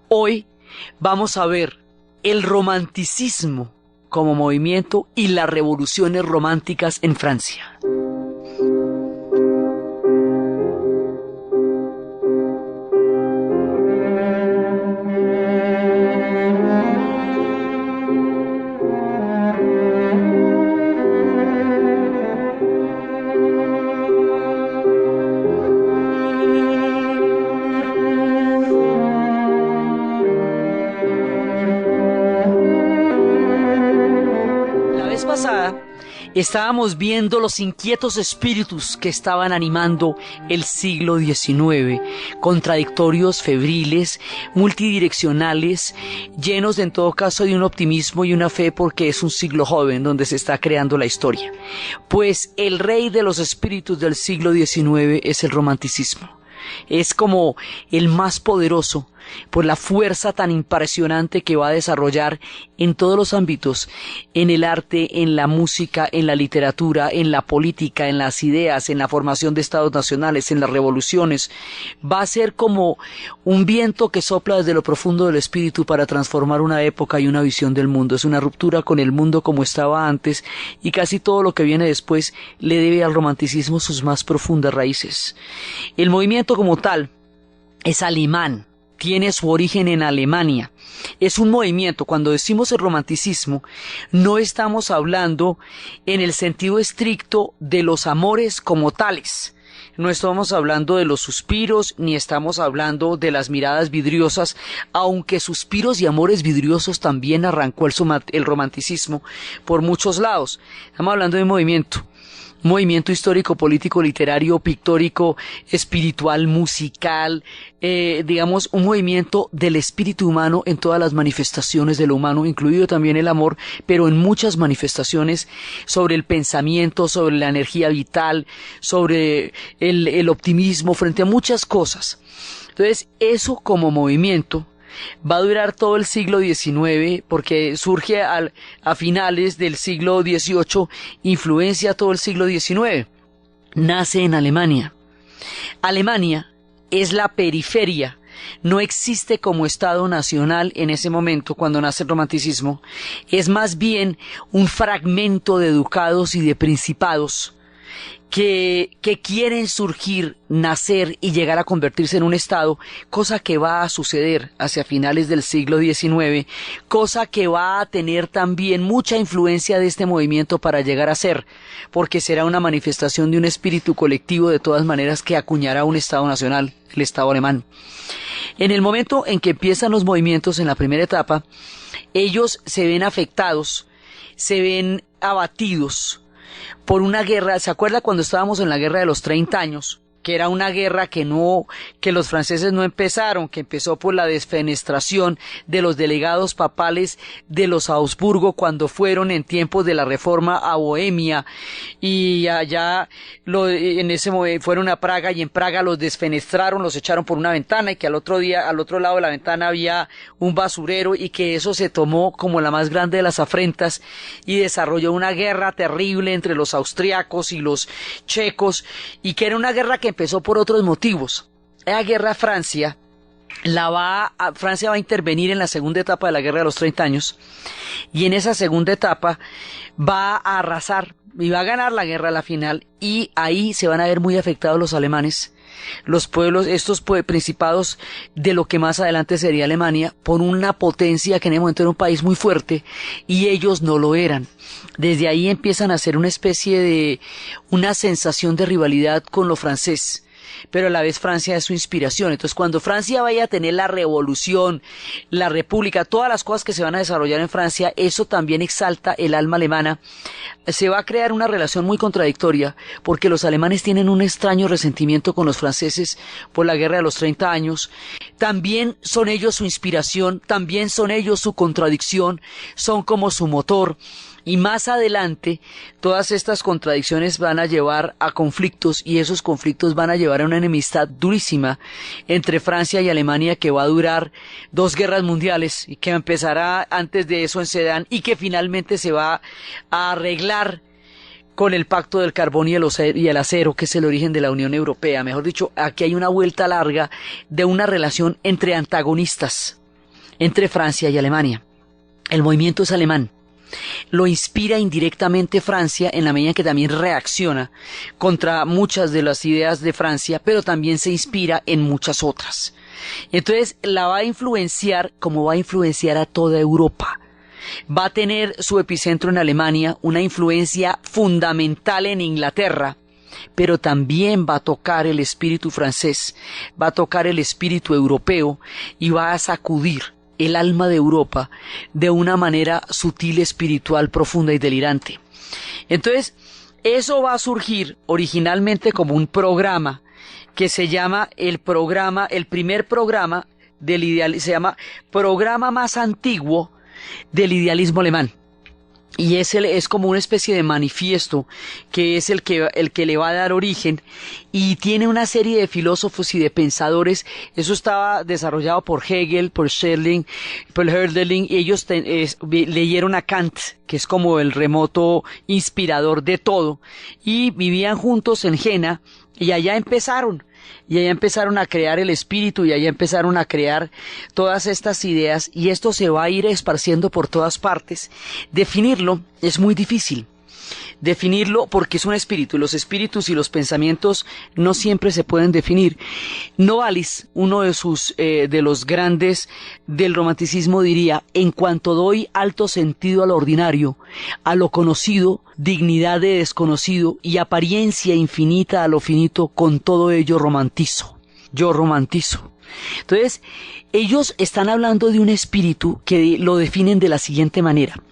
Hoy vamos a ver el romanticismo como movimiento y las revoluciones románticas en Francia. Pasada estábamos viendo los inquietos espíritus que estaban animando el siglo XIX, contradictorios, febriles, multidireccionales, llenos en todo caso de un optimismo y una fe porque es un siglo joven donde se está creando la historia. Pues el rey de los espíritus del siglo XIX es el romanticismo. Es como el más poderoso por la fuerza tan impresionante que va a desarrollar en todos los ámbitos, en el arte, en la música, en la literatura, en la política, en las ideas, en la formación de estados nacionales, en las revoluciones. Va a ser como un viento que sopla desde lo profundo del espíritu para transformar una época y una visión del mundo. Es una ruptura con el mundo como estaba antes, y casi todo lo que viene después le debe al romanticismo sus más profundas raíces. El movimiento como tal es alemán. Tiene su origen en Alemania. Es un movimiento, cuando decimos el romanticismo, no estamos hablando en el sentido estricto de los amores como tales. No estamos hablando de los suspiros, ni estamos hablando de las miradas vidriosas, aunque suspiros y amores vidriosos también arrancó el romanticismo por muchos lados. Estamos hablando de un movimiento histórico, político, literario, pictórico, espiritual, musical, digamos, un movimiento del espíritu humano en todas las manifestaciones de lo humano, incluido también el amor, pero en muchas manifestaciones sobre el pensamiento, sobre la energía vital, sobre el optimismo, frente a muchas cosas. Entonces, eso como movimiento va a durar todo el siglo XIX porque surge a finales del siglo XVIII, influencia todo el siglo XIX. Nace en Alemania. Alemania es la periferia, no existe como Estado nacional en ese momento cuando nace el romanticismo, es más bien un fragmento de ducados y de principados que quieren surgir, nacer y llegar a convertirse en un Estado, cosa que va a suceder hacia finales del siglo XIX, cosa que va a tener también mucha influencia de este movimiento para llegar a ser, porque será una manifestación de un espíritu colectivo de todas maneras que acuñará un Estado nacional, el Estado alemán. En el momento en que empiezan los movimientos en la primera etapa, ellos se ven afectados, se ven abatidos por una guerra. ¿Se acuerda cuando estábamos en la guerra de los 30 años? Que era una guerra que los franceses no empezaron, que empezó por la desfenestración de los delegados papales de los Habsburgo cuando fueron en tiempos de la Reforma a Bohemia, y allá en ese momento fueron a Praga, y en Praga los desfenestraron, los echaron por una ventana, y que al otro lado de la ventana había un basurero, y que eso se tomó como la más grande de las afrentas y desarrolló una guerra terrible entre los austriacos y los checos, y que era una guerra que empezó por otros motivos. La guerra Francia va a intervenir en la segunda etapa de la guerra de los 30 años, y en esa segunda etapa va a arrasar y va a ganar la guerra a la final, y ahí se van a ver muy afectados los alemanes, los pueblos, estos principados de lo que más adelante sería Alemania, por una potencia que en ese momento era un país muy fuerte y ellos no lo eran. Desde ahí empiezan a hacer una especie de una sensación de rivalidad con lo francés, pero a la vez Francia es su inspiración. Entonces, cuando Francia vaya a tener la revolución, la república, todas las cosas que se van a desarrollar en Francia, eso también exalta el alma alemana. Se va a crear una relación muy contradictoria, porque los alemanes tienen un extraño resentimiento con los franceses por la guerra de los 30 años. También son ellos su inspiración, también son ellos su contradicción, son como su motor. Y más adelante, todas estas contradicciones van a llevar a conflictos, y esos conflictos van a llevar a una enemistad durísima entre Francia y Alemania, que va a durar 2 guerras mundiales, y que empezará antes de eso en Sedan, y que finalmente se va a arreglar con el pacto del carbón y el acero, que es el origen de la Unión Europea. Mejor dicho, aquí hay una vuelta larga de una relación entre antagonistas. entre Francia y Alemania. El movimiento es alemán. Lo inspira indirectamente Francia en la medida en que también reacciona contra muchas de las ideas de Francia, pero también se inspira en muchas otras. Entonces la va a influenciar como va a influenciar a toda Europa. Va a tener su epicentro en Alemania, una influencia fundamental en Inglaterra, pero también va a tocar el espíritu francés, va a tocar el espíritu europeo y va a sacudir el alma de Europa de una manera sutil, espiritual, profunda y delirante. Entonces, eso va a surgir originalmente como un programa que se llama el primer programa del idealismo, se llama Programa Más Antiguo del Idealismo Alemán. Y es como una especie de manifiesto que es el que le va a dar origen, y tiene una serie de filósofos y de pensadores. Eso estaba desarrollado por Hegel, por Schelling, por Hölderlin, y ellos leyeron a Kant, que es como el remoto inspirador de todo, y vivían juntos en Jena, y allá empezaron a crear el espíritu, y allá empezaron a crear todas estas ideas, y esto se va a ir esparciendo por todas partes. Definirlo es muy difícil. Definirlo porque es un espíritu, y los espíritus y los pensamientos no siempre se pueden definir. Novalis, uno de los grandes del romanticismo, diría: en cuanto doy alto sentido a lo ordinario, a lo conocido, dignidad de desconocido y apariencia infinita a lo finito, con todo ello romantizo. Yo romantizo. Entonces, ellos están hablando de un espíritu que lo definen de la siguiente manera: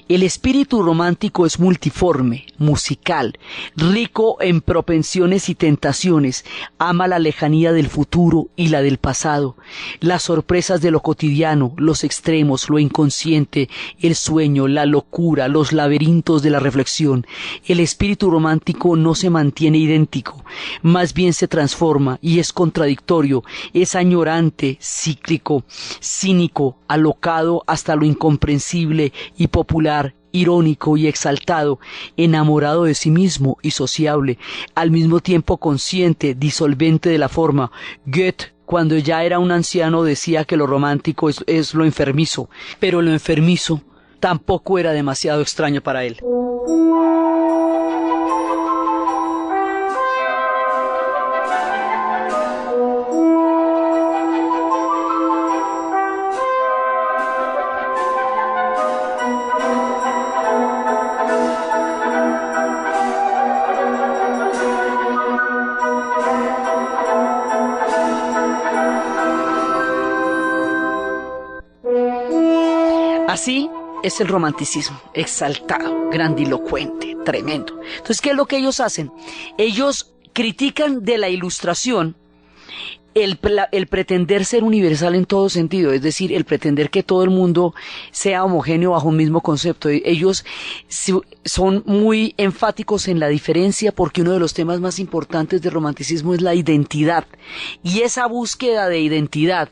el espíritu romántico es multiforme, musical, rico en propensiones y tentaciones, ama la lejanía del futuro y la del pasado, las sorpresas de lo cotidiano, los extremos, lo inconsciente, el sueño, la locura, los laberintos de la reflexión. El espíritu romántico no se mantiene idéntico, más bien se transforma y es contradictorio, es añorante, cíclico, cínico, alocado hasta lo incomprensible y popular, irónico y exaltado, enamorado de sí mismo y sociable, al mismo tiempo consciente, disolvente de la forma. Goethe, cuando ya era un anciano, decía que lo romántico es lo enfermizo, pero lo enfermizo tampoco era demasiado extraño para él. Así es el romanticismo, exaltado, grandilocuente, tremendo. Entonces, ¿qué es lo que ellos hacen? Ellos critican de la Ilustración el pretender ser universal en todo sentido, es decir, el pretender que todo el mundo sea homogéneo bajo un mismo concepto. Ellos son muy enfáticos en la diferencia, porque uno de los temas más importantes del romanticismo es la identidad, y esa búsqueda de identidad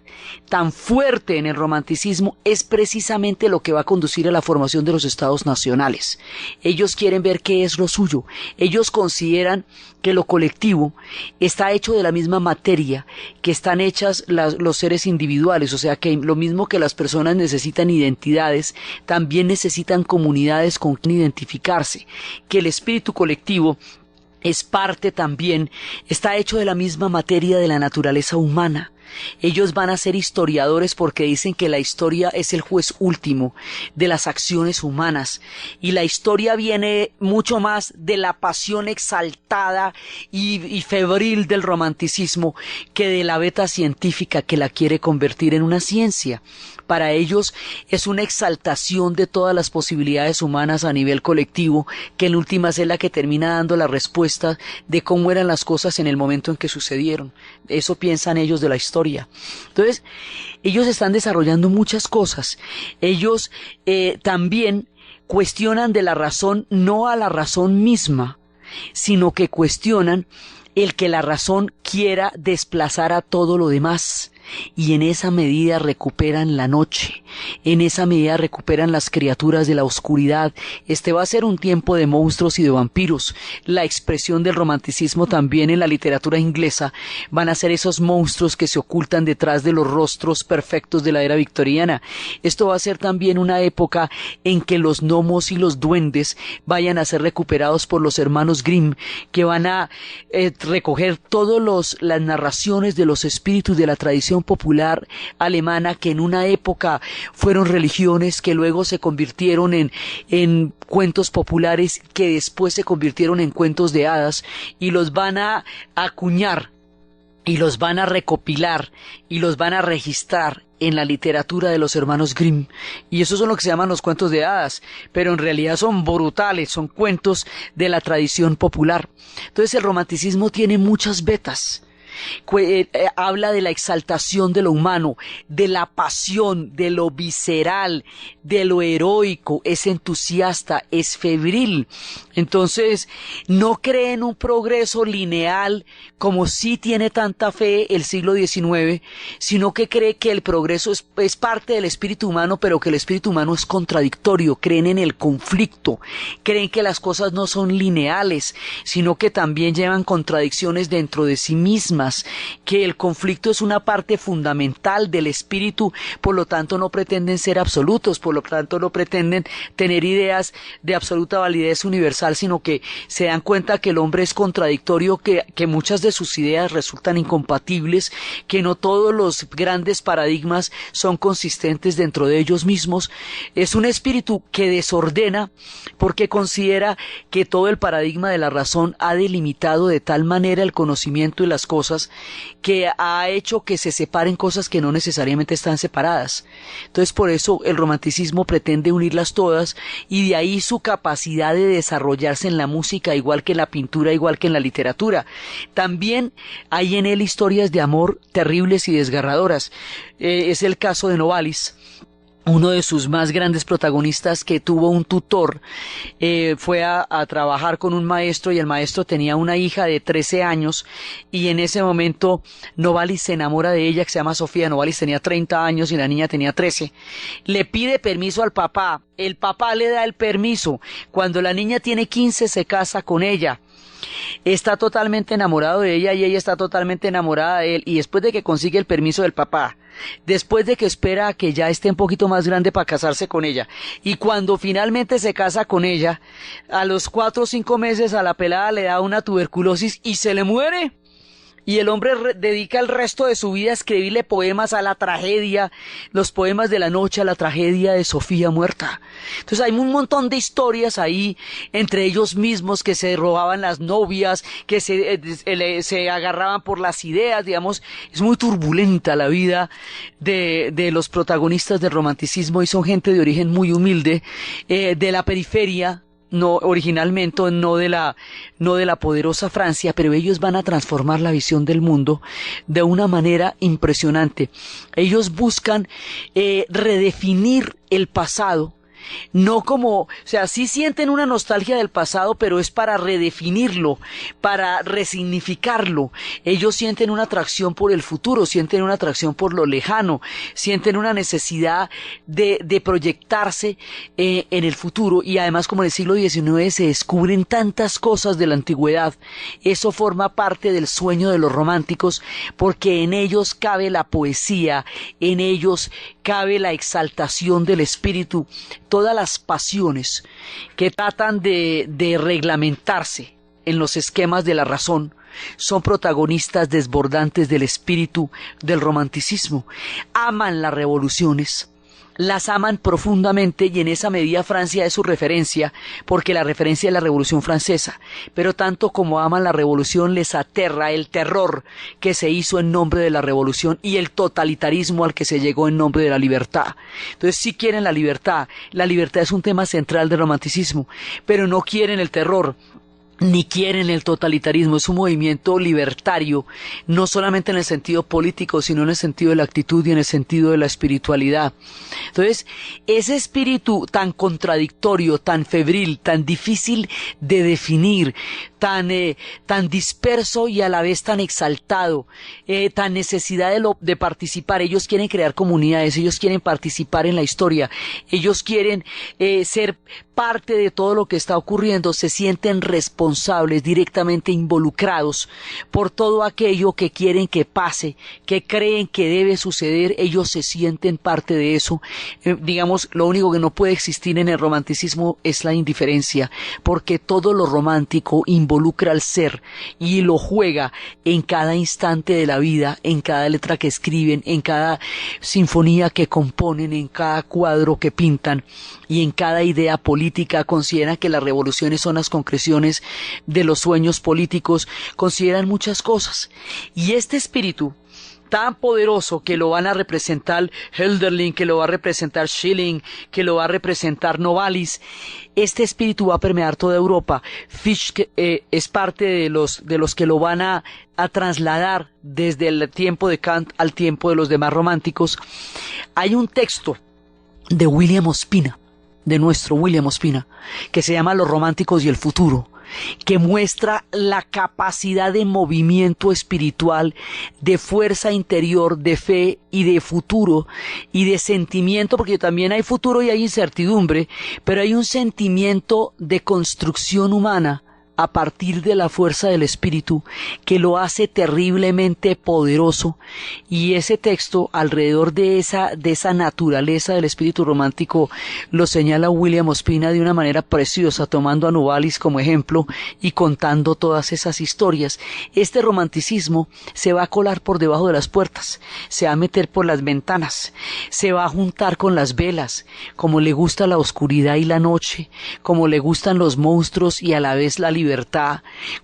tan fuerte en el romanticismo es precisamente lo que va a conducir a la formación de los estados nacionales. Ellos quieren ver qué es lo suyo. Ellos consideran que lo colectivo está hecho de la misma materia que están hechas los seres individuales, o sea que lo mismo que las personas necesitan identidades, también necesitan comunidades con quien identificarse, que el espíritu colectivo es parte también, está hecho de la misma materia de la naturaleza humana. Ellos van a ser historiadores porque dicen que la historia es el juez último de las acciones humanas, y la historia viene mucho más de la pasión exaltada y febril del romanticismo que de la beta científica que la quiere convertir en una ciencia. Para ellos es una exaltación de todas las posibilidades humanas a nivel colectivo, que en últimas es la que termina dando la respuesta de cómo eran las cosas en el momento en que sucedieron. Eso piensan ellos de la historia. Entonces, ellos están desarrollando muchas cosas. Ellos también cuestionan de la razón, no a la razón misma, sino que cuestionan el que la razón quiera desplazar a todo lo demás. y en esa medida recuperan la noche, en esa medida recuperan las criaturas de la oscuridad. Este va a ser un tiempo de monstruos y de vampiros. La expresión del romanticismo también en la literatura inglesa van a ser esos monstruos que se ocultan detrás de los rostros perfectos de la era victoriana. Esto va a ser también una época en que los gnomos y los duendes vayan a ser recuperados por los hermanos Grimm, que van a recoger todas las narraciones de los espíritus de la tradición popular alemana, que en una época fueron religiones, que luego se convirtieron en cuentos populares, que después se convirtieron en cuentos de hadas, y los van a acuñar y los van a recopilar y los van a registrar en la literatura de los hermanos Grimm. Y esos son lo que se llaman los cuentos de hadas, pero en realidad son brutales, son cuentos de la tradición popular. Entonces el romanticismo tiene muchas vetas. Habla de la exaltación de lo humano, de la pasión, de lo visceral, de lo heroico, es entusiasta, es febril. Entonces, no cree en un progreso lineal como sí tiene tanta fe el siglo XIX, sino que cree que el progreso es parte del espíritu humano, pero que el espíritu humano es contradictorio. Creen en el conflicto, creen que las cosas no son lineales, sino que también llevan contradicciones dentro de sí mismas, que el conflicto es una parte fundamental del espíritu, por lo tanto no pretenden ser absolutos, por lo tanto no pretenden tener ideas de absoluta validez universal, sino que se dan cuenta que el hombre es contradictorio, que muchas de sus ideas resultan incompatibles, que no todos los grandes paradigmas son consistentes dentro de ellos mismos. Es un espíritu que desordena porque considera que todo el paradigma de la razón ha delimitado de tal manera el conocimiento de las cosas que ha hecho que se separen cosas que no necesariamente están separadas. Entonces por eso el romanticismo pretende unirlas todas, y de ahí su capacidad de desarrollarse en la música, igual que en la pintura, igual que en la literatura. También hay en él historias de amor terribles y desgarradoras. Es el caso de Novalis, uno de sus más grandes protagonistas, que tuvo un tutor. Fue a trabajar con un maestro, y el maestro tenía una hija de 13 años, y en ese momento Novalis se enamora de ella, que se llama Sofía. Novalis tenía 30 años y la niña tenía 13. Le pide permiso al papá, el papá le da el permiso. Cuando la niña tiene 15 se casa con ella. Está totalmente enamorado de ella y ella está totalmente enamorada de él, y después de que consigue el permiso del papá, después de que espera a que ya esté un poquito más grande para casarse con ella, y cuando finalmente se casa con ella, a los 4 o 5 meses a la pelada le da una tuberculosis y se le muere. Y el hombre dedica el resto de su vida a escribirle poemas a la tragedia, los poemas de la noche, a la tragedia de Sofía muerta. Entonces hay un montón de historias ahí entre ellos mismos, que se robaban las novias, que se agarraban por las ideas, digamos. Es muy turbulenta la vida de los protagonistas del romanticismo, y son gente de origen muy humilde, de la periferia, no originalmente, no de la poderosa Francia, pero ellos van a transformar la visión del mundo de una manera impresionante. Ellos buscan redefinir el pasado, no como, o sea, sí sienten una nostalgia del pasado, pero es para redefinirlo, para resignificarlo. Ellos sienten una atracción por el futuro, sienten una atracción por lo lejano, sienten una necesidad de proyectarse en el futuro, y además, como en el siglo XIX se descubren tantas cosas de la antigüedad, eso forma parte del sueño de los románticos, porque en ellos cabe la poesía, en ellos cabe la exaltación del espíritu, todas las pasiones que tratan de reglamentarse en los esquemas de la razón son protagonistas desbordantes del espíritu del romanticismo. Aman las revoluciones, las aman profundamente, y en esa medida Francia es su referencia, porque la referencia es la Revolución Francesa. Pero tanto como aman la revolución, les aterra el terror que se hizo en nombre de la revolución y el totalitarismo al que se llegó en nombre de la libertad. Entonces sí quieren la libertad es un tema central del romanticismo, pero no quieren el terror. ni quieren el totalitarismo. Es un movimiento libertario, no solamente en el sentido político, sino en el sentido de la actitud y en el sentido de la espiritualidad. Entonces, ese espíritu tan contradictorio, tan febril, tan difícil de definir, tan disperso y a la vez tan exaltado, tan necesidad de participar. Ellos quieren crear comunidades, ellos quieren participar en la historia, ellos quieren ser parte de todo lo que está ocurriendo, se sienten responsables, directamente involucrados por todo aquello que quieren que pase, que creen que debe suceder. Ellos se sienten parte de eso. Digamos, lo único que no puede existir en el romanticismo es la indiferencia, porque todo lo romántico involucra al ser y lo juega en cada instante de la vida, en cada letra que escriben, en cada sinfonía que componen, en cada cuadro que pintan y en cada idea política. Consideran que las revoluciones son las concreciones de los sueños políticos, consideran muchas cosas. Y este espíritu tan poderoso, que lo van a representar Hölderlin, que lo va a representar Schilling, que lo va a representar Novalis, este espíritu va a permear toda Europa. Fichte es parte de los que lo van a trasladar desde el tiempo de Kant al tiempo de los demás románticos. Hay un texto de William Ospina, de nuestro William Ospina, que se llama Los románticos y el futuro, que muestra la capacidad de movimiento espiritual, de fuerza interior, de fe y de futuro y de sentimiento, porque también hay futuro y hay incertidumbre, pero hay un sentimiento de construcción humana a partir de la fuerza del espíritu que lo hace terriblemente poderoso. Y ese texto, alrededor de esa naturaleza del espíritu romántico, lo señala William Ospina de una manera preciosa, tomando a Novalis como ejemplo y contando todas esas historias. Este romanticismo se va a colar por debajo de las puertas, se va a meter por las ventanas, se va a juntar con las velas, como le gusta la oscuridad y la noche, como le gustan los monstruos y a la vez la libertad,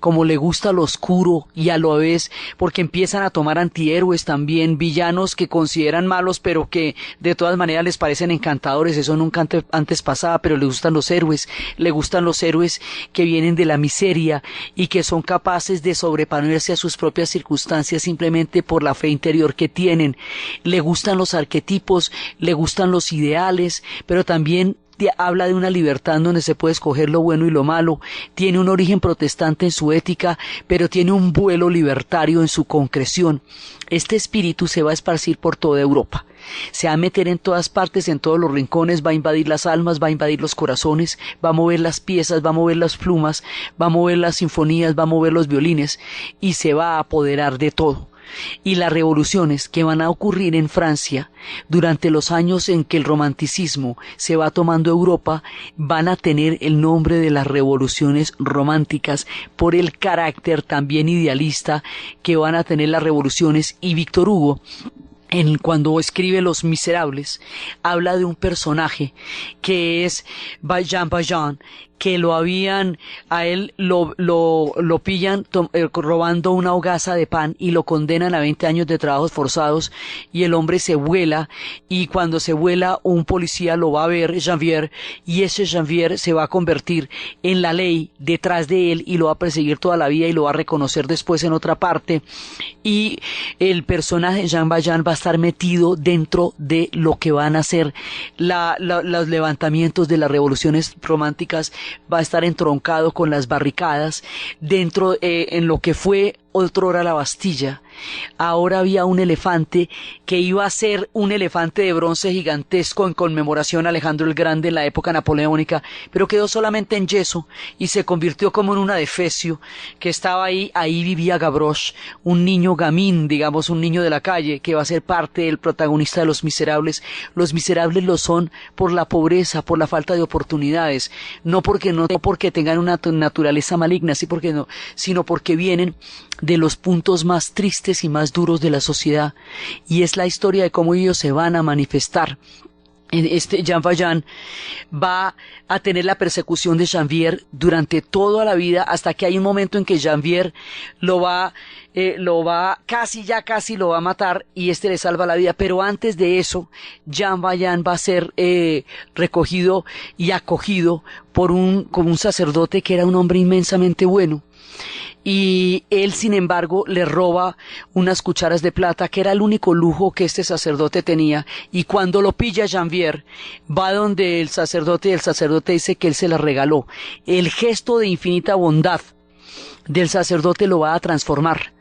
como le gusta lo oscuro y a la vez, porque empiezan a tomar antihéroes también, villanos que consideran malos pero que de todas maneras les parecen encantadores. Eso nunca antes pasaba, pero le gustan los héroes que vienen de la miseria y que son capaces de sobreponerse a sus propias circunstancias simplemente por la fe interior que tienen. Le gustan los arquetipos, le gustan los ideales, pero también habla de una libertad donde se puede escoger lo bueno y lo malo. Tiene un origen protestante en su ética, pero tiene un vuelo libertario en su concreción. Este espíritu se va a esparcir por toda Europa, se va a meter en todas partes, en todos los rincones, va a invadir las almas, va a invadir los corazones, va a mover las piezas, va a mover las plumas, va a mover las sinfonías, va a mover los violines y se va a apoderar de todo. Y las revoluciones que van a ocurrir en Francia durante los años en que el romanticismo se va tomando Europa van a tener el nombre de las revoluciones románticas por el carácter también idealista que van a tener las revoluciones. Y Víctor Hugo, cuando escribe Los Miserables, habla de un personaje que es Jean Valjean, que a él lo pillan robando una hogaza de pan y lo condenan a 20 años de trabajos forzados, y el hombre se vuela, y cuando se vuela un policía lo va a ver, Janvier, y ese Janvier se va a convertir en la ley detrás de él y lo va a perseguir toda la vida y lo va a reconocer después en otra parte, y el personaje Jean Valjean va a estar metido dentro de lo que van a ser los levantamientos de las revoluciones románticas, va a estar entroncado con las barricadas dentro en lo que fue otrora la Bastilla. Ahora había un elefante que iba a ser un elefante de bronce gigantesco en conmemoración a Alejandro el Grande en la época napoleónica, pero quedó solamente en yeso y se convirtió como en un adefesio que estaba ahí. Ahí vivía Gavroche, un niño gamín, digamos, un niño de la calle, que va a ser parte del protagonista de Los Miserables. Los Miserables lo son por la pobreza, por la falta de oportunidades, no porque tengan una naturaleza maligna, sino porque vienen de los puntos más tristes y más duros de la sociedad, y es la historia de cómo ellos se van a manifestar Jean Valjean va a tener la persecución de Janvier durante toda la vida, hasta que hay un momento en que Janvier lo va casi lo va a matar, y le salva la vida. Pero antes de eso, Jean Valjean va a ser recogido y acogido por un sacerdote que era un hombre inmensamente bueno. Y él, sin embargo, le roba unas cucharas de plata, que era el único lujo que este sacerdote tenía, y cuando lo pilla Janvier, va donde el sacerdote, y el sacerdote dice que él se las regaló. El gesto de infinita bondad del sacerdote lo va a transformar,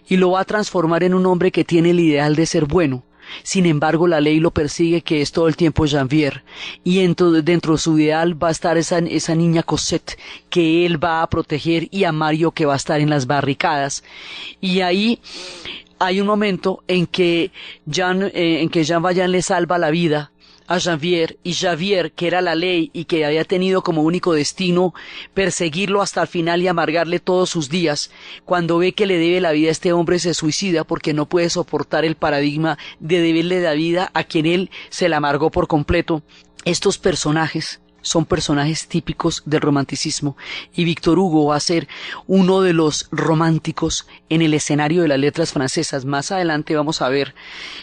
y lo va a transformar en un hombre que tiene el ideal de ser bueno. Sin embargo, la ley lo persigue, que es todo el tiempo Janvier, y dentro de su ideal va a estar esa niña Cosette, que él va a proteger, y a Mario, que va a estar en las barricadas. Y ahí hay un momento en que Jean Valjean le salva la vida a Janvier, y Janvier, que era la ley y que había tenido como único destino perseguirlo hasta el final y amargarle todos sus días, cuando ve que le debe la vida a este hombre, se suicida, porque no puede soportar el paradigma de deberle la vida a quien él se la amargó por completo. Estos personajes son personajes típicos del romanticismo, y Víctor Hugo va a ser uno de los románticos en el escenario de las letras francesas. Más adelante vamos a ver,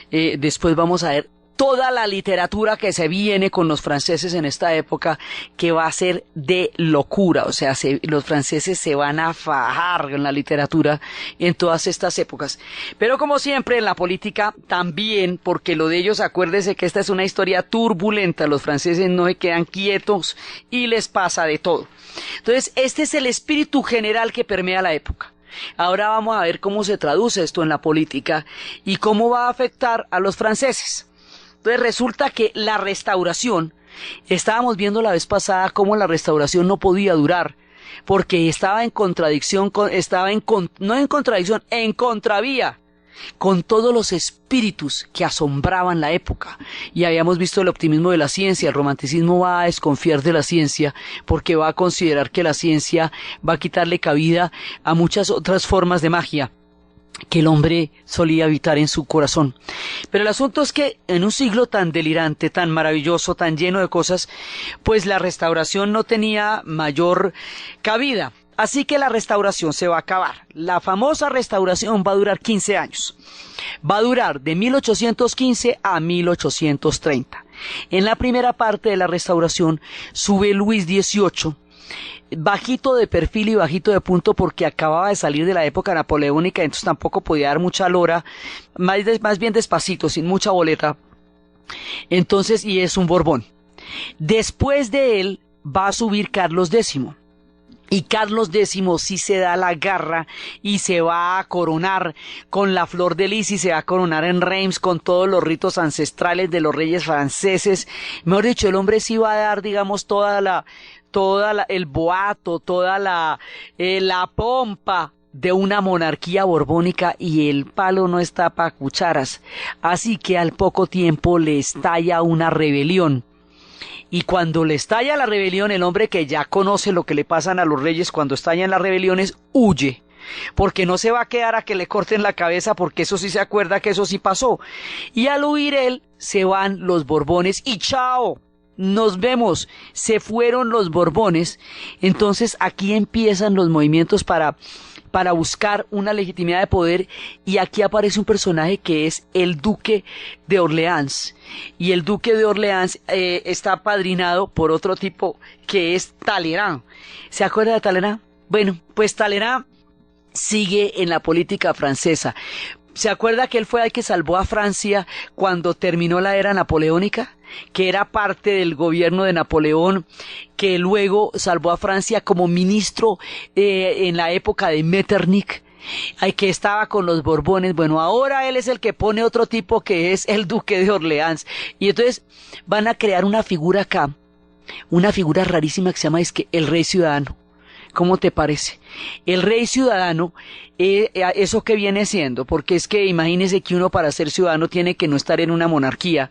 después vamos a ver toda la literatura que se viene con los franceses en esta época, que va a ser de locura. O sea, los franceses se van a fajar en la literatura en todas estas épocas. Pero como siempre en la política también, porque lo de ellos, acuérdese que esta es una historia turbulenta, los franceses no se quedan quietos y les pasa de todo. Entonces, este es el espíritu general que permea la época. Ahora vamos a ver cómo se traduce esto en la política y cómo va a afectar a los franceses. Entonces resulta que la Restauración, estábamos viendo la vez pasada cómo la Restauración no podía durar, porque estaba en contradicción, en contravía con todos los espíritus que asombraban la época. Y habíamos visto el optimismo de la ciencia. El romanticismo va a desconfiar de la ciencia, porque va a considerar que la ciencia va a quitarle cabida a muchas otras formas de magia que el hombre solía habitar en su corazón. Pero el asunto es que en un siglo tan delirante, tan maravilloso, tan lleno de cosas, pues la Restauración no tenía mayor cabida. Así que la Restauración se va a acabar. La famosa Restauración va a durar 15 años. Va a durar de 1815 a 1830. En la primera parte de la Restauración sube Luis XVIII, bajito de perfil y bajito de punto, porque acababa de salir de la época napoleónica, entonces tampoco podía dar mucha lora, más bien despacito, sin mucha boleta. Entonces, y es un Borbón. Después de él va a subir Carlos X. Y Carlos X sí se da la garra y se va a coronar con la flor de lis, y se va a coronar en Reims con todos los ritos ancestrales de los reyes franceses. Mejor dicho, el hombre sí va a dar, digamos, el boato, toda la pompa de una monarquía borbónica, y el palo no está para cucharas. Así que al poco tiempo le estalla una rebelión. Y cuando le estalla la rebelión, el hombre, que ya conoce lo que le pasan a los reyes cuando estallan las rebeliones, huye. Porque no se va a quedar a que le corten la cabeza, porque eso sí se acuerda que eso sí pasó. Y al huir él, se van los Borbones y ¡chao! Nos vemos. Se fueron los Borbones. Entonces aquí empiezan los movimientos para buscar una legitimidad de poder, y aquí aparece un personaje que es el Duque de Orleans, y el Duque de Orleans está apadrinado por otro tipo que es Talleyrand. ¿Se acuerda de Talleyrand? Bueno, pues Talleyrand sigue en la política francesa. ¿Se acuerda que él fue el que salvó a Francia cuando terminó la era napoleónica? Que era parte del gobierno de Napoleón, que luego salvó a Francia como ministro en la época de Metternich, que estaba con los Borbones. Bueno, ahora él es el que pone otro tipo, que es el Duque de Orleans. Y entonces van a crear una figura acá, una figura rarísima que se llama el Rey Ciudadano. ¿Cómo te parece? El Rey Ciudadano, ¿eso qué viene siendo? Porque es que imagínese que uno, para ser ciudadano, tiene que no estar en una monarquía,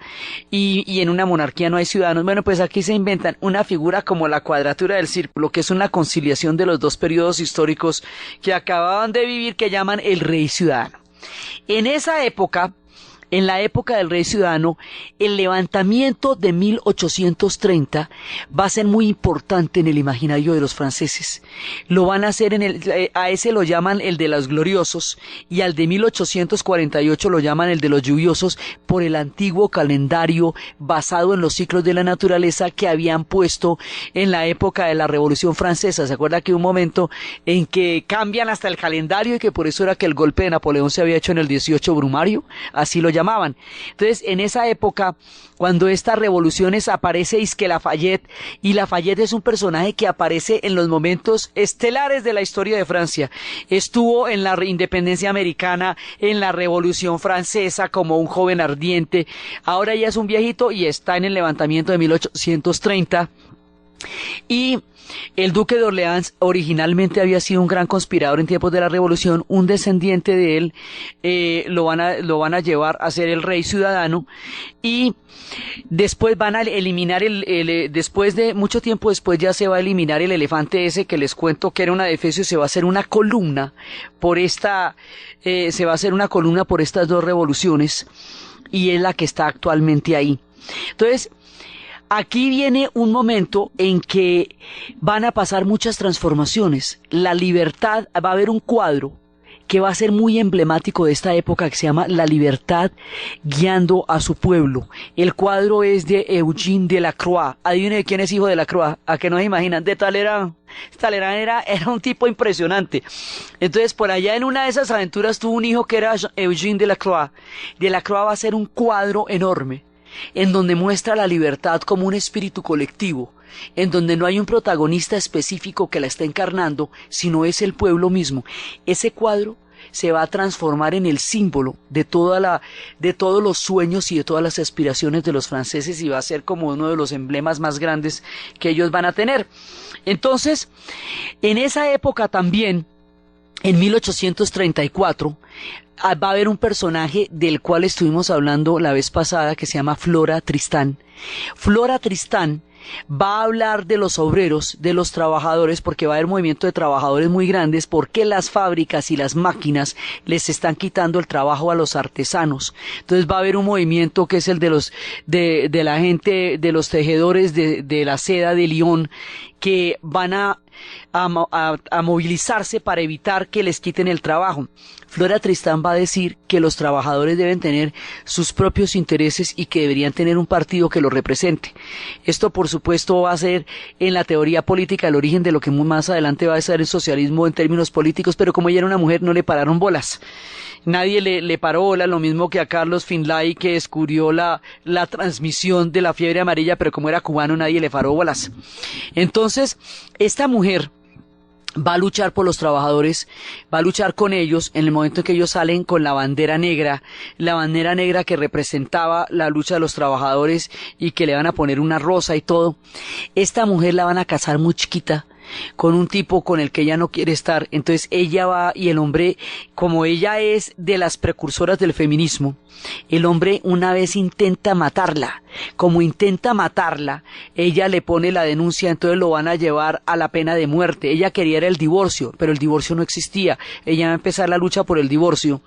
y en una monarquía no hay ciudadanos. Bueno, pues aquí se inventan una figura como la cuadratura del círculo, que es una conciliación de los dos periodos históricos que acababan de vivir, que llaman el Rey Ciudadano. En esa época, en la época del Rey Ciudadano, el levantamiento de 1830 va a ser muy importante en el imaginario de los franceses. Lo van a hacer a ese lo llaman el de los gloriosos y al de 1848 lo llaman el de los lluviosos por el antiguo calendario basado en los ciclos de la naturaleza que habían puesto en la época de la Revolución Francesa. ¿Se acuerda que hubo un momento en que cambian hasta el calendario y que por eso era que el golpe de Napoleón se había hecho en el 18 Brumario? Así lo llamaban. Entonces, en esa época, cuando estas revoluciones aparece Isque Lafayette, y Lafayette es un personaje que aparece en los momentos estelares de la historia de Francia. Estuvo en la independencia americana, en la Revolución Francesa como un joven ardiente. Ahora ya es un viejito y está en el levantamiento de 1830. Y el duque de Orleans originalmente había sido un gran conspirador en tiempos de la Revolución. Un descendiente de él lo van a llevar a ser el rey ciudadano y después van a eliminar después de mucho tiempo después ya se va a eliminar el elefante ese que les cuento que era una defecio. Se va a hacer una columna por estas dos revoluciones y es la que está actualmente ahí. Entonces, aquí viene un momento en que van a pasar muchas transformaciones. La libertad, va a haber un cuadro que va a ser muy emblemático de esta época que se llama La Libertad guiando a su pueblo. El cuadro es de Eugène Delacroix. Adivinen de quién es hijo de Delacroix. ¿A qué no se imaginan? De Talleyrand. Talleyrand era un tipo impresionante. Entonces, por allá en una de esas aventuras tuvo un hijo que era Eugène Delacroix. Delacroix va a ser un cuadro enorme en donde muestra la libertad como un espíritu colectivo, en donde no hay un protagonista específico que la está encarnando, sino es el pueblo mismo. Ese cuadro se va a transformar en el símbolo de todos los sueños y de todas las aspiraciones de los franceses y va a ser como uno de los emblemas más grandes que ellos van a tener. Entonces, en esa época también, en 1834, va a haber un personaje del cual estuvimos hablando la vez pasada que se llama Flora Tristán. Flora Tristán va a hablar de los obreros, de los trabajadores, porque va a haber movimiento de trabajadores muy grandes, porque las fábricas y las máquinas les están quitando el trabajo a los artesanos. Entonces va a haber un movimiento que es el de la gente, de los tejedores de la seda de Lyon, que van a movilizarse para evitar que les quiten el trabajo. Flora Tristán va a decir que los trabajadores deben tener sus propios intereses y que deberían tener un partido que los represente. Esto, por supuesto, va a ser en la teoría política el origen de lo que más adelante va a ser el socialismo en términos políticos, pero como ella era una mujer no le pararon bolas. Nadie le paró bolas, lo mismo que a Carlos Finlay, que descubrió la transmisión de la fiebre amarilla, pero como era cubano nadie le paró bolas. Entonces, esta mujer va a luchar por los trabajadores, va a luchar con ellos en el momento en que ellos salen con la bandera negra que representaba la lucha de los trabajadores y que le van a poner una rosa y todo. Esta mujer la van a casar muy chiquita con un tipo con el que ella no quiere estar. Entonces ella va y el hombre, como ella es de las precursoras del feminismo, el hombre una vez intenta matarla. Como intenta matarla, ella le pone la denuncia, entonces lo van a llevar a la pena de muerte. Ella quería el divorcio, pero el divorcio no existía. Ella va a empezar la lucha por el divorcio,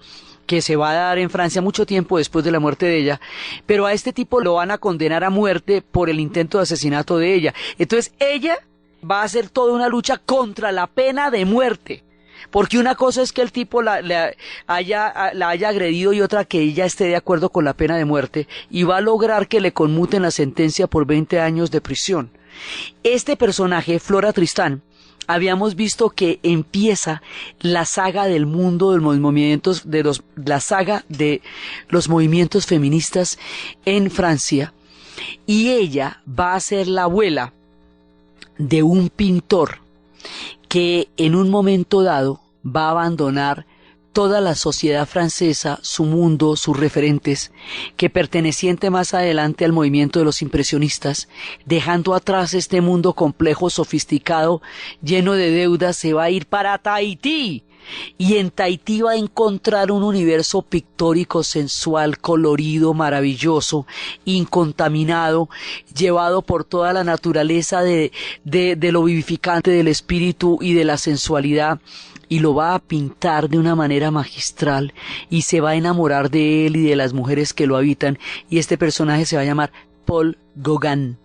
que se va a dar en Francia mucho tiempo después de la muerte de ella, pero a este tipo lo van a condenar a muerte por el intento de asesinato de ella. Entonces ella va a hacer toda una lucha contra la pena de muerte, porque una cosa es que el tipo la haya agredido y otra que ella esté de acuerdo con la pena de muerte, y va a lograr que le conmuten la sentencia por 20 años de prisión. Este personaje, Flora Tristán, habíamos visto que empieza la saga del mundo de los movimientos, la saga de los movimientos feministas en Francia, y ella va a ser la abuela de un pintor que en un momento dado va a abandonar toda la sociedad francesa, su mundo, sus referentes, que perteneciente más adelante al movimiento de los impresionistas, dejando atrás este mundo complejo, sofisticado, lleno de deudas, se va a ir para Tahití. Y en Tahití va a encontrar un universo pictórico, sensual, colorido, maravilloso, incontaminado, llevado por toda la naturaleza de lo vivificante del espíritu y de la sensualidad. y lo va a pintar de una manera magistral y se va a enamorar de él y de las mujeres que lo habitan, y este personaje se va a llamar Paul Gauguin.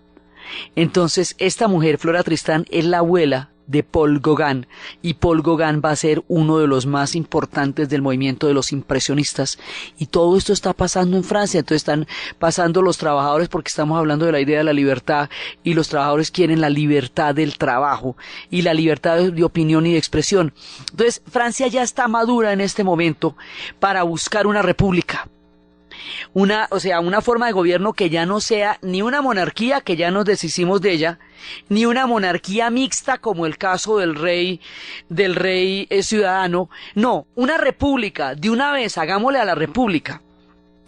Entonces esta mujer, Flora Tristán, es la abuela de Paul Gauguin, y Paul Gauguin va a ser uno de los más importantes del movimiento de los impresionistas, y todo esto está pasando en Francia. Entonces están pasando los trabajadores, porque estamos hablando de la idea de la libertad, y los trabajadores quieren la libertad del trabajo y la libertad de opinión y de expresión. Entonces Francia ya está madura en este momento para buscar una república. Una forma de gobierno que ya no sea ni una monarquía, que ya nos deshicimos de ella, ni una monarquía mixta como el caso del rey ciudadano. No, una república. De una vez, hagámosle a la república.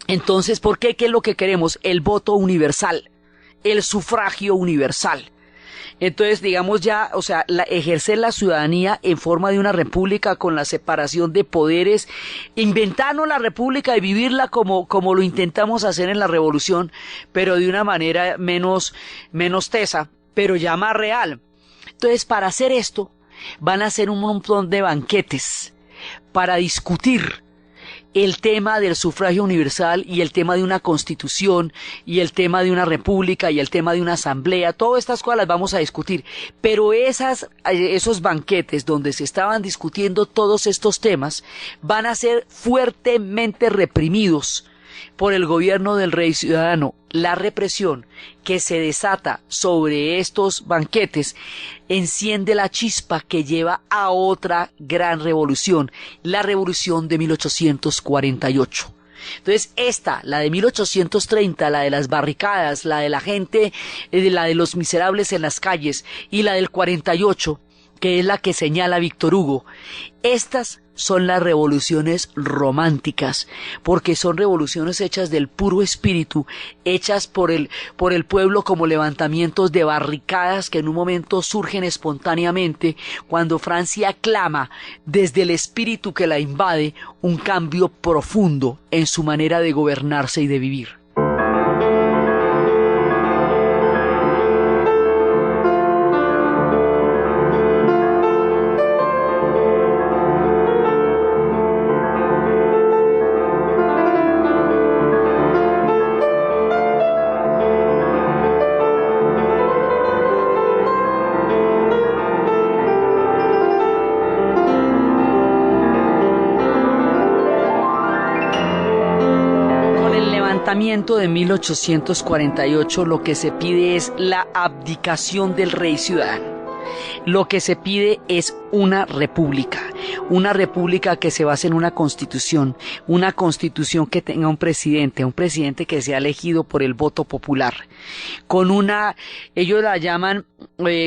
Entonces, ¿por qué? ¿Qué es lo que queremos? El voto universal, el sufragio universal. Entonces, digamos ya, ejercer la ciudadanía en forma de una república con la separación de poderes, inventarnos la república y vivirla como lo intentamos hacer en la revolución, pero de una manera menos tesa, pero ya más real. Entonces, para hacer esto, van a hacer un montón de banquetes para discutir el tema del sufragio universal y el tema de una constitución y el tema de una república y el tema de una asamblea. Todas estas cosas las vamos a discutir, pero esos banquetes donde se estaban discutiendo todos estos temas van a ser fuertemente reprimidos por el gobierno del rey ciudadano. La represión que se desata sobre estos banquetes enciende la chispa que lleva a otra gran revolución, la revolución de 1848. Entonces la de 1830, la de las barricadas, la de la gente, la de los miserables en las calles, y la del 48, que es la que señala Víctor Hugo, estas son las revoluciones románticas, porque son revoluciones hechas del puro espíritu, hechas por el pueblo como levantamientos de barricadas que en un momento surgen espontáneamente cuando Francia clama desde el espíritu que la invade un cambio profundo en su manera de gobernarse y de vivir. De 1848 lo que se pide es la abdicación del rey ciudadano. Lo que se pide es una república que se base en una constitución que tenga un presidente que sea elegido por el voto popular, ellos la llaman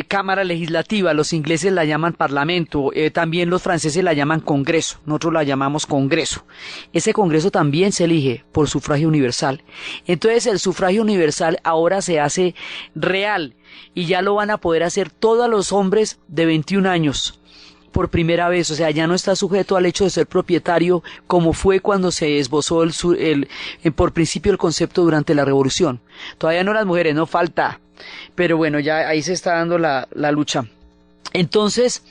cámara legislativa, los ingleses la llaman parlamento, también los franceses la llaman congreso, nosotros la llamamos congreso. Ese congreso también se elige por sufragio universal. Entonces el sufragio universal ahora se hace real, y ya lo van a poder hacer todos los hombres de 21 años por primera vez. O sea, ya no está sujeto al hecho de ser propietario como fue cuando se esbozó por principio el concepto durante la revolución. Todavía no las mujeres, no falta, pero bueno, ya ahí se está dando la lucha. Entonces,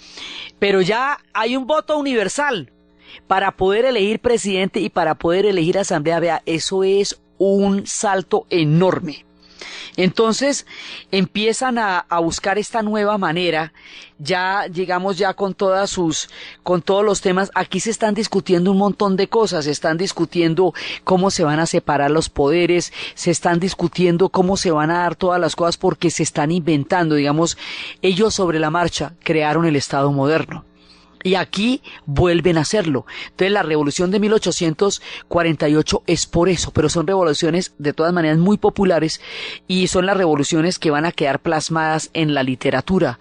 pero ya hay un voto universal para poder elegir presidente y para poder elegir asamblea. Vea, eso es un salto enorme. Entonces empiezan a buscar esta nueva manera, ya llegamos ya con todos los temas. Aquí se están discutiendo un montón de cosas, se están discutiendo cómo se van a separar los poderes, se están discutiendo cómo se van a dar todas las cosas, porque se están inventando, digamos, ellos sobre la marcha crearon el Estado moderno. Y aquí vuelven a hacerlo. Entonces la revolución de 1848 es por eso, pero son revoluciones de todas maneras muy populares, y son las revoluciones que van a quedar plasmadas en la literatura,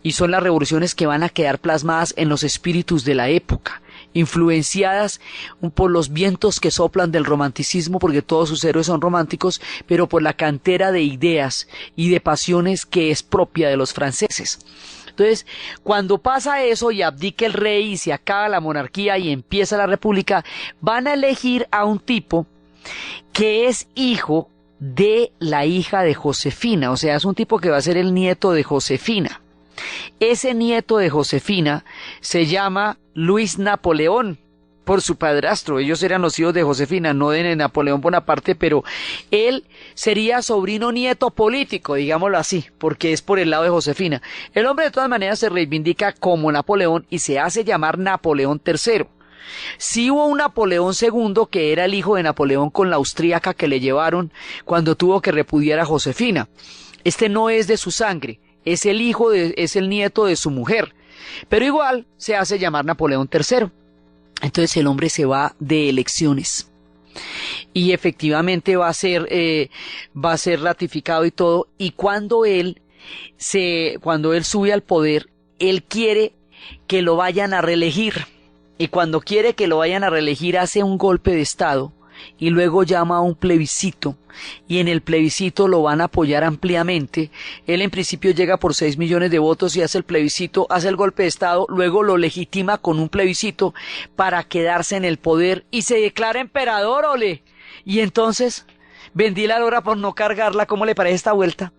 y son las revoluciones que van a quedar plasmadas en los espíritus de la época, influenciadas por los vientos que soplan del romanticismo, porque todos sus héroes son románticos, pero por la cantera de ideas y de pasiones que es propia de los franceses. Entonces, cuando pasa eso y abdica el rey y se acaba la monarquía y empieza la república, van a elegir a un tipo que es hijo de la hija de Josefina, o sea, es un tipo que va a ser el nieto de Josefina. Ese nieto de Josefina se llama Luis Napoleón, por su padrastro. Ellos eran los hijos de Josefina, no de Napoleón Bonaparte, pero él sería sobrino nieto político, digámoslo así, porque es por el lado de Josefina. El hombre de todas maneras se reivindica como Napoleón y se hace llamar Napoleón III. Sí hubo un Napoleón II que era el hijo de Napoleón con la austríaca que le llevaron cuando tuvo que repudiar a Josefina. Este no es de su sangre, es el nieto de su mujer, pero igual se hace llamar Napoleón III. Entonces el hombre se va de elecciones y efectivamente va a ser ratificado y todo. Y cuando él sube al poder, él quiere que lo vayan a reelegir. Y cuando quiere que lo vayan a reelegir, hace un golpe de estado y luego llama a un plebiscito, y en el plebiscito lo van a apoyar ampliamente. Él en principio llega por 6 millones de votos y hace el plebiscito, hace el golpe de estado, luego lo legitima con un plebiscito para quedarse en el poder y se declara emperador, ole. Y entonces, vendí la lora por no cargarla. ¿Cómo le parece esta vuelta?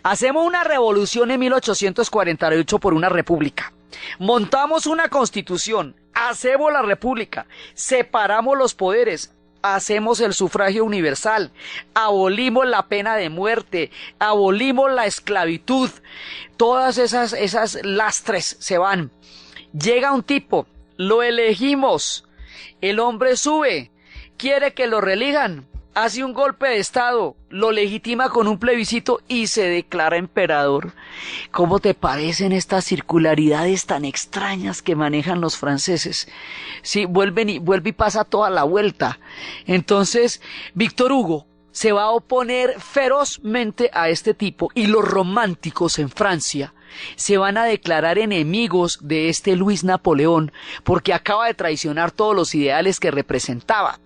Hacemos una revolución en 1848 por una república. Montamos una constitución, hacemos la república, separamos los poderes, hacemos el sufragio universal, abolimos la pena de muerte, abolimos la esclavitud, todas esas lastres se van. Llega un tipo, lo elegimos, el hombre sube, quiere que lo reelijan, hace un golpe de estado, lo legitima con un plebiscito y se declara emperador. ¿Cómo te parecen estas circularidades tan extrañas que manejan los franceses? Sí, vuelve y pasa toda la vuelta. Entonces, Víctor Hugo se va a oponer ferozmente a este tipo, y los románticos en Francia se van a declarar enemigos de este Luis Napoleón porque acaba de traicionar todos los ideales que representaba.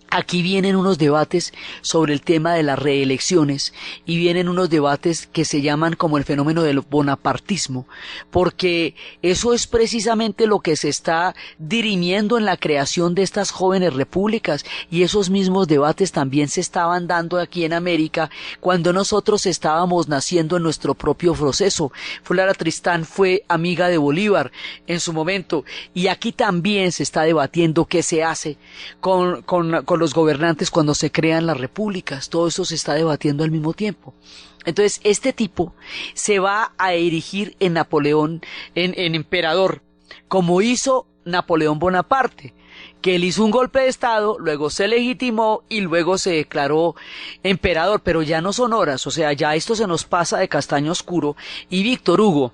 Aquí vienen unos debates sobre el tema de las reelecciones y vienen unos debates que se llaman como el fenómeno del bonapartismo, porque eso es precisamente lo que se está dirimiendo en la creación de estas jóvenes repúblicas, y esos mismos debates también se estaban dando aquí en América cuando nosotros estábamos naciendo en nuestro propio proceso. Flora Tristán fue amiga de Bolívar en su momento, y aquí también se está debatiendo qué se hace con los gobernantes cuando se crean las repúblicas. Todo eso se está debatiendo al mismo tiempo. Entonces este tipo se va a erigir en Napoleón, en emperador, como hizo Napoleón Bonaparte, que él hizo un golpe de estado, luego se legitimó y luego se declaró emperador, pero ya no son horas, o sea, ya esto se nos pasa de castaño oscuro. Y Víctor Hugo,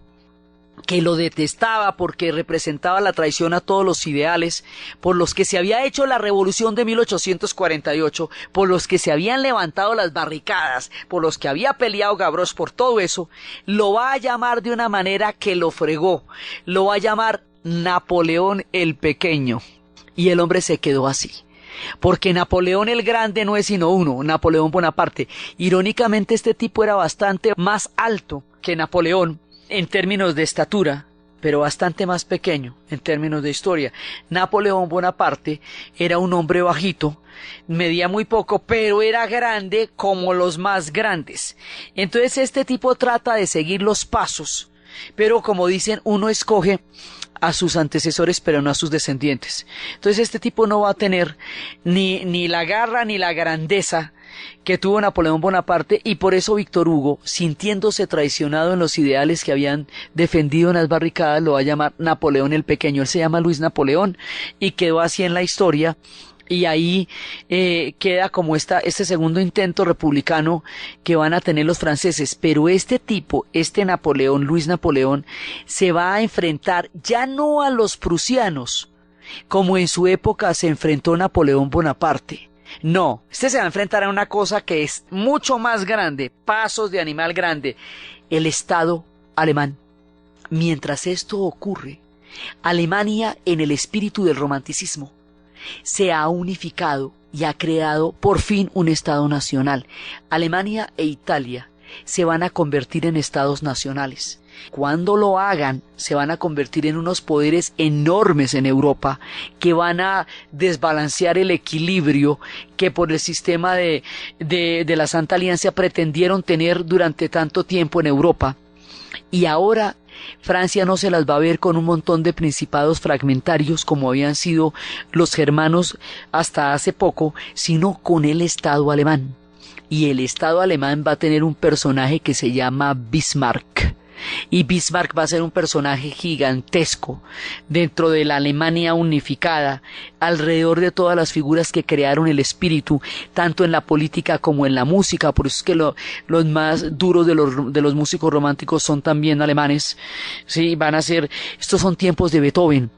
que lo detestaba porque representaba la traición a todos los ideales por los que se había hecho la revolución de 1848, por los que se habían levantado las barricadas, por los que había peleado Gavroche, por todo eso, lo va a llamar de una manera que lo fregó, lo va a llamar Napoleón el Pequeño, y el hombre se quedó así. Porque Napoleón el Grande no es sino uno, Napoleón Bonaparte. Irónicamente, este tipo era bastante más alto que Napoleón en términos de estatura, pero bastante más pequeño en términos de historia. Napoleón Bonaparte era un hombre bajito, medía muy poco, pero era grande como los más grandes. Entonces este tipo trata de seguir los pasos, pero como dicen, uno escoge a sus antecesores, pero no a sus descendientes. Entonces este tipo no va a tener ni la garra ni la grandeza que tuvo Napoleón Bonaparte, y por eso Víctor Hugo, sintiéndose traicionado en los ideales que habían defendido en las barricadas, lo va a llamar Napoleón el Pequeño. Él se llama Luis Napoleón y quedó así en la historia, y ahí queda como este segundo intento republicano que van a tener los franceses. Pero este tipo, este Napoleón, Luis Napoleón, se va a enfrentar ya no a los prusianos como en su época se enfrentó Napoleón Bonaparte. No, este se va a enfrentar a una cosa que es mucho más grande, pasos de animal grande, el Estado alemán. Mientras esto ocurre, Alemania, en el espíritu del romanticismo, se ha unificado y ha creado por fin un Estado nacional. Alemania e Italia se van a convertir en estados nacionales. Cuando lo hagan, se van a convertir en unos poderes enormes en Europa que van a desbalancear el equilibrio que por el sistema de la Santa Alianza pretendieron tener durante tanto tiempo en Europa. Y ahora Francia no se las va a ver con un montón de principados fragmentarios como habían sido los germanos hasta hace poco, sino con el Estado alemán. Y el Estado alemán va a tener un personaje que se llama Bismarck. Y Bismarck va a ser un personaje gigantesco dentro de la Alemania unificada, alrededor de todas las figuras que crearon el espíritu, tanto en la política como en la música. Por eso es que los más duros de los músicos románticos son también alemanes. Sí, van a ser, estos son tiempos de Beethoven.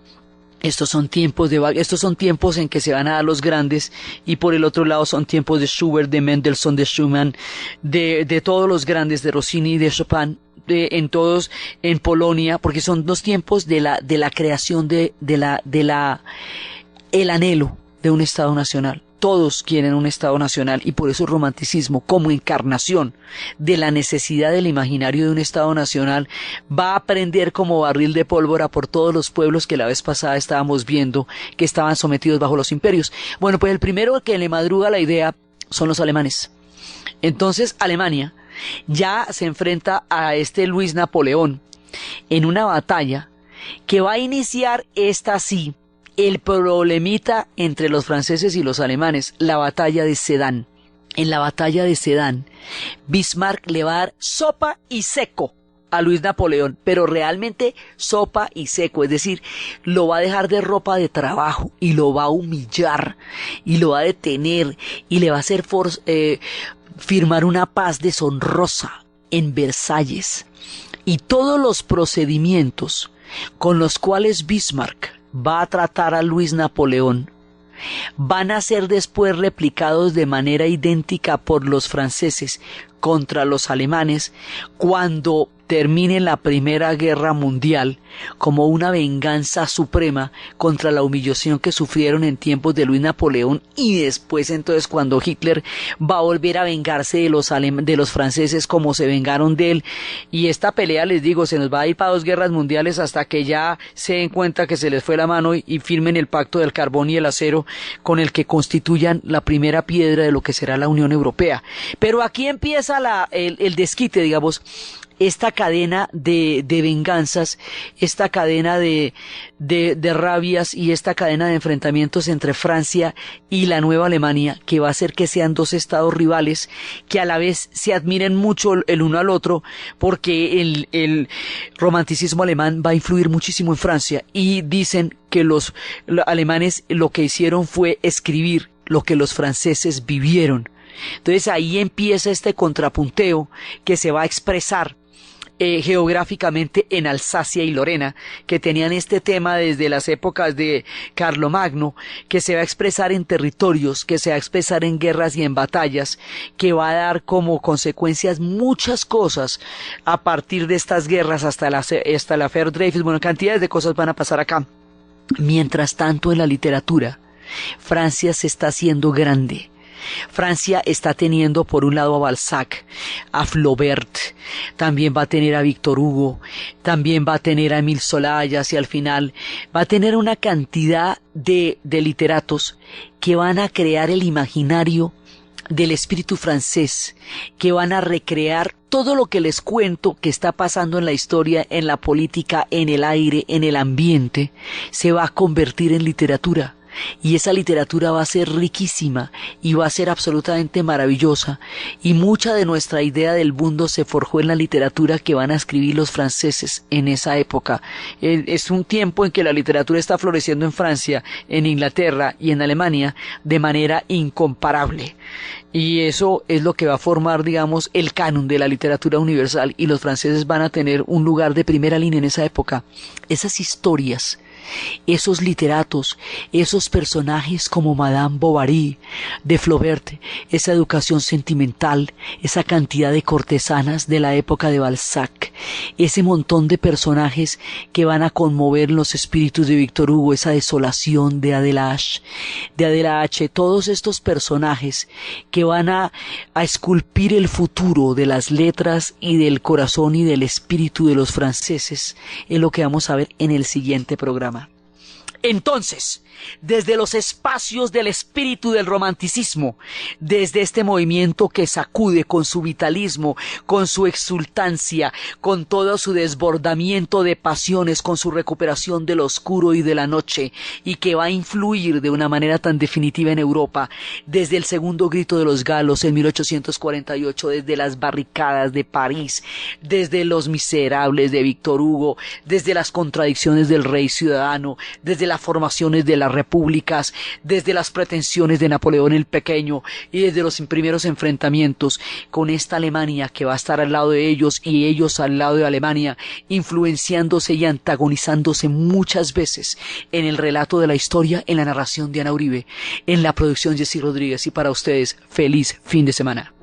Estos son tiempos en que se van a dar los grandes, y por el otro lado son tiempos de Schubert, de Mendelssohn, de Schumann, de todos los grandes, de Rossini, de Chopin, en Polonia, porque son dos tiempos de la creación el anhelo de un Estado nacional. Todos quieren un Estado nacional, y por eso el romanticismo, como encarnación de la necesidad del imaginario de un Estado nacional, va a prender como barril de pólvora por todos los pueblos que la vez pasada estábamos viendo que estaban sometidos bajo los imperios. Bueno, pues el primero que le madruga la idea son los alemanes. Entonces Alemania ya se enfrenta a Luis Napoleón en una batalla que va a iniciar esta sí el problemita entre los franceses y los alemanes, la batalla de Sedan. En la batalla de Sedan, Bismarck le va a dar sopa y seco a Luis Napoleón, pero realmente sopa y seco, es decir, lo va a dejar de ropa de trabajo y lo va a humillar y lo va a detener y le va a hacer firmar una paz deshonrosa en Versalles. Y todos los procedimientos con los cuales Bismarck va a tratar a Luis Napoleón van a ser después replicados de manera idéntica por los franceses contra los alemanes cuando termine la Primera Guerra Mundial, como una venganza suprema contra la humillación que sufrieron en tiempos de Luis Napoleón, y después entonces cuando Hitler va a volver a vengarse de los franceses como se vengaron de él. Y esta pelea, les digo, se nos va a ir para 2 guerras mundiales hasta que ya se den cuenta que se les fue la mano y firmen el pacto del carbón y el acero con el que constituyan la primera piedra de lo que será la Unión Europea. Pero aquí empieza el desquite, digamos, esta cadena de venganzas, esta cadena de rabias y esta cadena de enfrentamientos entre Francia y la Nueva Alemania, que va a hacer que sean dos estados rivales que a la vez se admiren mucho el uno al otro, porque el romanticismo alemán va a influir muchísimo en Francia, y dicen que los alemanes lo que hicieron fue escribir lo que los franceses vivieron. Entonces ahí empieza este contrapunteo que se va a expresar geográficamente en Alsacia y Lorena, que tenían este tema desde las épocas de Carlomagno, que se va a expresar en territorios, que se va a expresar en guerras y en batallas, que va a dar como consecuencias muchas cosas a partir de estas guerras hasta la affaire Dreyfus. Bueno, cantidades de cosas van a pasar acá. Mientras tanto, en la literatura, Francia se está haciendo grande. Francia está teniendo por un lado a Balzac, a Flaubert, también va a tener a Víctor Hugo, también va a tener a Émile Zola, y hacia el final va a tener una cantidad de literatos que van a crear el imaginario del espíritu francés, que van a recrear todo lo que les cuento que está pasando en la historia, en la política, en el aire, en el ambiente, se va a convertir en literatura. Y esa literatura va a ser riquísima y va a ser absolutamente maravillosa, y mucha de nuestra idea del mundo se forjó en la literatura que van a escribir los franceses en esa época. Es un tiempo en que la literatura está floreciendo en Francia, en Inglaterra y en Alemania de manera incomparable, y eso es lo que va a formar, digamos, el canon de la literatura universal, y los franceses van a tener un lugar de primera línea en esa época. Esas historias, esos literatos, esos personajes como Madame Bovary de Flaubert, esa educación sentimental, esa cantidad de cortesanas de la época de Balzac, ese montón de personajes que van a conmover los espíritus de Víctor Hugo, esa desolación de Adela H, todos estos personajes que van a esculpir el futuro de las letras y del corazón y del espíritu de los franceses, es lo que vamos a ver en el siguiente programa. Entonces, desde los espacios del espíritu del romanticismo, desde este movimiento que sacude con su vitalismo, con su exultancia, con todo su desbordamiento de pasiones, con su recuperación del oscuro y de la noche, y que va a influir de una manera tan definitiva en Europa, desde el segundo grito de los galos en 1848, desde las barricadas de París, desde Los Miserables de Víctor Hugo, desde las contradicciones del rey ciudadano, desde las formaciones de las repúblicas, desde las pretensiones de Napoleón el Pequeño y desde los primeros enfrentamientos con esta Alemania que va a estar al lado de ellos y ellos al lado de Alemania, influenciándose y antagonizándose muchas veces en el relato de la historia, en la narración de Ana Uribe, en la producción de Jessy Rodríguez. Y para ustedes, feliz fin de semana.